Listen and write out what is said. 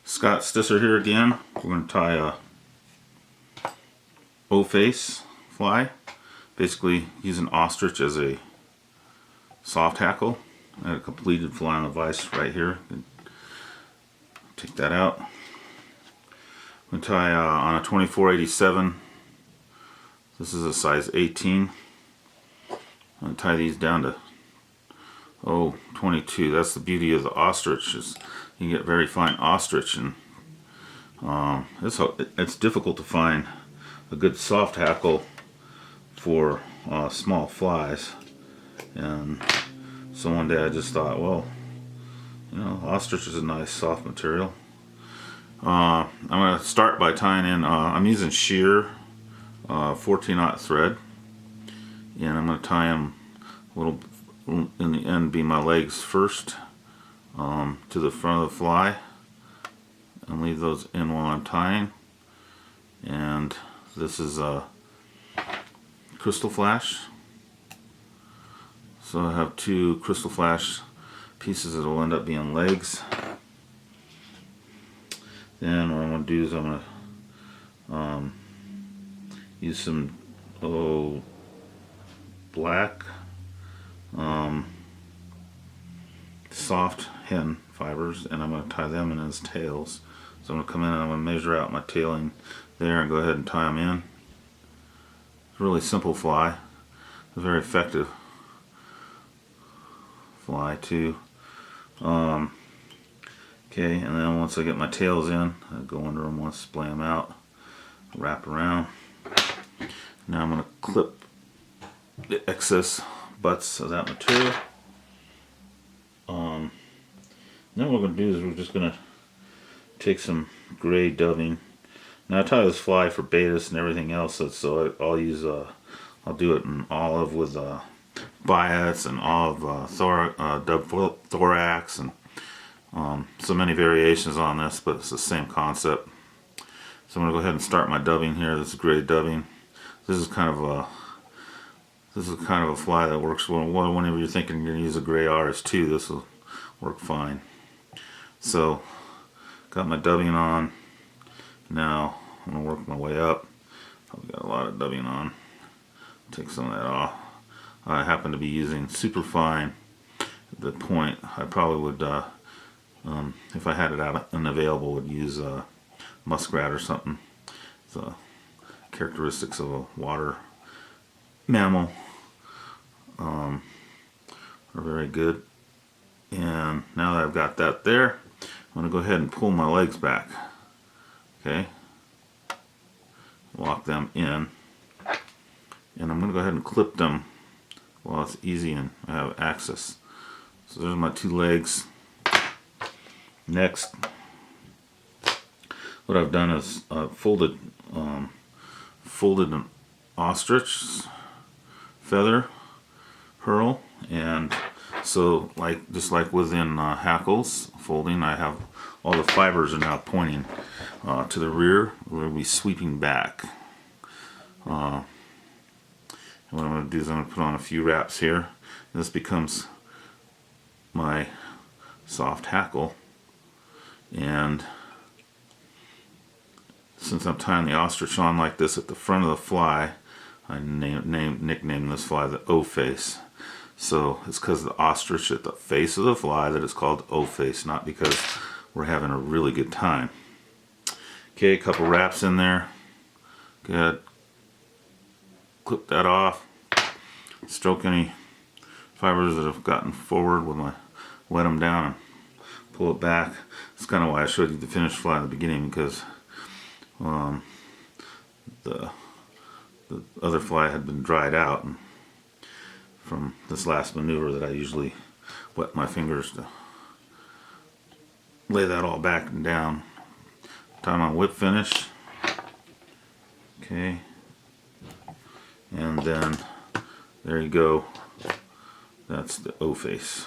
Scott Stisser here again. We're going to tie a O-face fly. Basically use an ostrich as a soft hackle. I had a completed fly on the vise right here. Take that out. I'm going to tie on a 2487. This is a size 18. I'm going to tie these down to 22. That's the beauty of the ostrich, is you get very fine ostrich, and it's difficult to find a good soft hackle for small flies. And so one day I just thought, well, you know, ostrich is a nice soft material. I'm going to start by tying in, I'm using sheer 14-aught thread, and I'm going to tie them a little in the end, be my legs first to the front of the fly, and leave those in while I'm tying. And this is a crystal flash, so I have two crystal flash pieces that will end up being legs. Then what I'm going to do is I'm going to use some black soft hen fibers, and I'm going to tie them in as tails. So I'm going to come in and I'm going to measure out my tailing there and go ahead and tie them in. It's a really simple fly. It's a very effective fly too. Okay, and then once I get my tails in, I go under them once, splay them out, wrap around. Now I'm going to clip the excess butts of that material. Then what we're going to do is we're just going to take some gray dubbing. Now I tie this fly for betas and everything else, so I'll use I'll do it in olive with bias and olive dub thorax, and so many variations on this, but it's the same concept. So I'm going to go ahead and start my dubbing here. This is gray dubbing. This is kind of a fly that works well whenever you're thinking you're going to use a gray RS2. This will work fine. So, got my dubbing on. Now, I'm going to work my way up. Probably got a lot of dubbing on. Take some of that off. I happen to be using super fine at the point. I probably would, if I had it out and available, would use muskrat or something. The characteristics of a water mammal are very good. And now that I've got that there, I'm going to go ahead and pull my legs back. Okay, lock them in, and I'm going to go ahead and clip them while it's easy and I have access. So there's my two legs. Next, what I've done is folded an ostrich feather pearl, and so just like within hackles folding, I have all the fibers are now pointing to the rear. We're going to be sweeping back. And what I'm going to do is I'm going to put on a few wraps here. This becomes my soft hackle, and since I'm tying the ostrich on like this at the front of the fly, I nicknamed this fly the O-face. So it's because of the ostrich at the face of the fly that it's called O-face, not because we're having a really good time. Okay, a couple wraps in there. Good. Clip that off. Stroke any fibers that have gotten forward with my, wet them down and pull it back. That's kind of why I showed you the finished fly at the beginning, because the other fly had been dried out, and from this last maneuver that I usually wet my fingers to lay that all back and down. Tie my whip finish. Okay, and then there you go. That's the O-face.